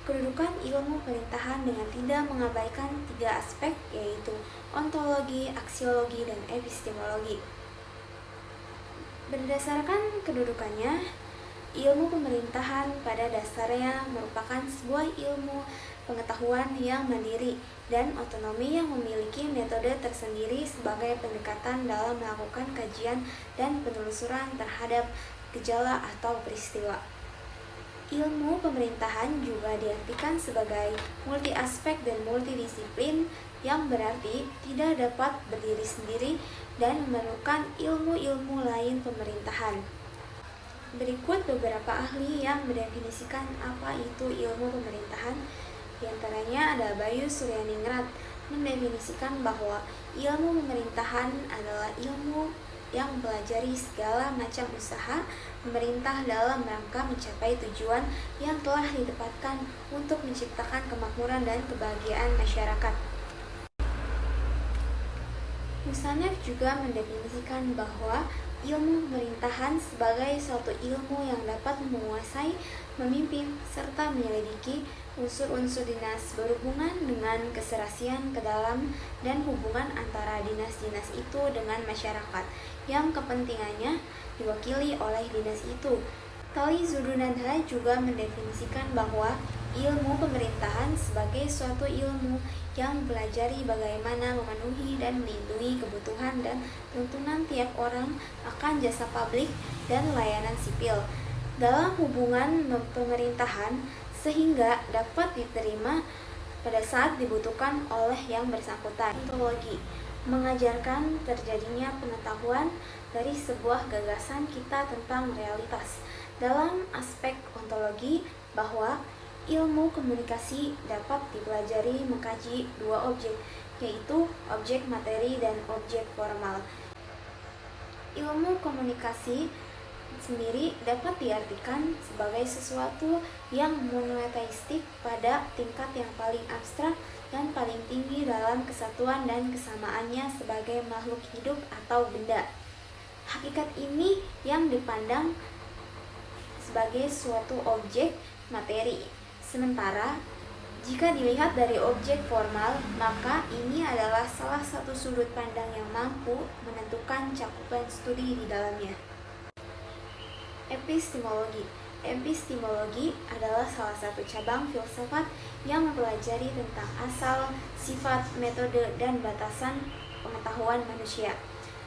kedudukan ilmu pemerintahan dengan tidak mengabaikan tiga aspek, yaitu ontologi, aksiologi, dan epistemologi. Berdasarkan kedudukannya, ilmu pemerintahan pada dasarnya merupakan sebuah ilmu pengetahuan yang mandiri dan otonomi yang memiliki metode tersendiri sebagai pendekatan dalam melakukan kajian dan penelusuran terhadap gejala atau peristiwa. Ilmu pemerintahan juga diartikan sebagai multi aspek dan multidisiplin, yang berarti tidak dapat berdiri sendiri dan memerlukan ilmu-ilmu lain pemerintahan. Berikut beberapa ahli yang mendefinisikan apa itu ilmu pemerintahan. Di antaranya ada Bayu Suryaningrat mendefinisikan bahwa ilmu pemerintahan adalah ilmu yang mempelajari segala macam usaha pemerintah dalam rangka mencapai tujuan yang telah ditetapkan untuk menciptakan kemakmuran dan kebahagiaan masyarakat. Musannaf juga mendefinisikan bahwa ilmu pemerintahan sebagai suatu ilmu yang dapat menguasai, memimpin, serta menyelidiki unsur-unsur dinas berhubungan dengan keserasian ke dalam dan hubungan antara dinas-dinas itu dengan masyarakat yang kepentingannya diwakili oleh dinas itu. Tali Zudunadha juga mendefinisikan bahwa ilmu pemerintahan sebagai suatu ilmu yang mempelajari bagaimana memenuhi dan melindungi kebutuhan dan tuntunan tiap orang akan jasa publik dan layanan sipil dalam hubungan pemerintahan, sehingga dapat diterima pada saat dibutuhkan oleh yang bersangkutan. Ontologi mengajarkan terjadinya pengetahuan dari sebuah gagasan kita tentang realitas. Dalam aspek ontologi, bahwa ilmu komunikasi dapat dipelajari mengkaji dua objek, yaitu objek materi dan objek formal. Ilmu komunikasi sendiri dapat diartikan sebagai sesuatu yang monoteistik pada tingkat yang paling abstrak dan paling tinggi dalam kesatuan dan kesamaannya sebagai makhluk hidup atau benda. Hakikat ini yang dipandang sebagai suatu objek materi. Sementara jika dilihat dari objek formal, maka ini adalah salah satu sudut pandang yang mampu menentukan cakupan studi di dalamnya. Epistemologi. Epistemologi adalah salah satu cabang filsafat yang mempelajari tentang asal, sifat, metode, dan batasan pengetahuan manusia.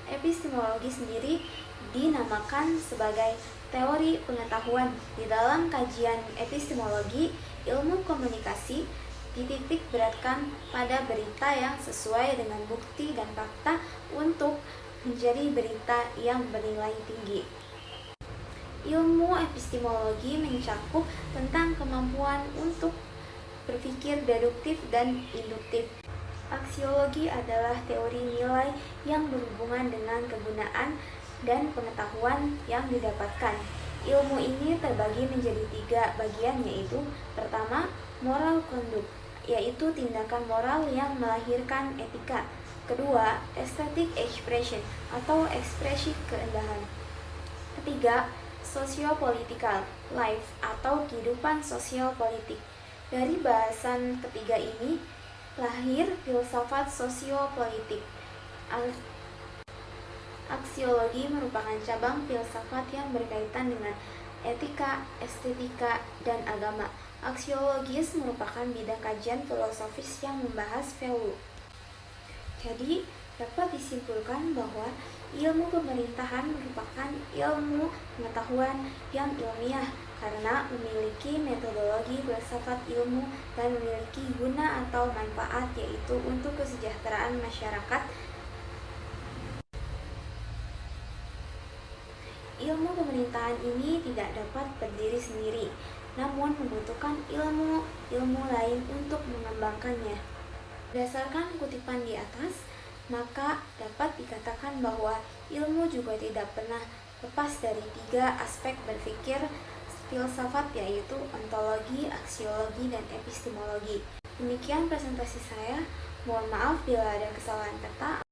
Epistemologi sendiri dinamakan sebagai teori pengetahuan. Di dalam kajian epistemologi, ilmu komunikasi dititik beratkan pada berita yang sesuai dengan bukti dan fakta untuk menjadi berita yang bernilai tinggi. Ilmu epistemologi mencakup tentang kemampuan untuk berpikir deduktif dan induktif. Aksiologi adalah teori nilai yang berhubungan dengan kegunaan dan pengetahuan yang didapatkan. Ilmu ini terbagi menjadi tiga bagian, yaitu pertama, moral conduct, yaitu tindakan moral yang melahirkan etika. Kedua, aesthetic expression atau ekspresi keindahan. Ketiga, socio-political life atau kehidupan sosial politik. Dari bahasan ketiga ini lahir filsafat sosiopolitik. Aksiologi merupakan cabang filsafat yang berkaitan dengan etika, estetika, dan agama. Aksiologis merupakan bidang kajian filosofis yang membahas value. Jadi, dapat disimpulkan bahwa ilmu pemerintahan merupakan ilmu pengetahuan yang ilmiah karena memiliki metodologi filsafat ilmu dan memiliki guna atau manfaat, yaitu untuk kesejahteraan masyarakat. Ilmu pemerintahan ini tidak dapat berdiri sendiri, namun membutuhkan ilmu lain untuk mengembangkannya. Berdasarkan kutipan di atas, maka dapat dikatakan bahwa ilmu juga tidak pernah lepas dari tiga aspek berpikir filsafat, yaitu ontologi, aksiologi, dan epistemologi. Demikian presentasi saya. Mohon maaf bila ada kesalahan kata.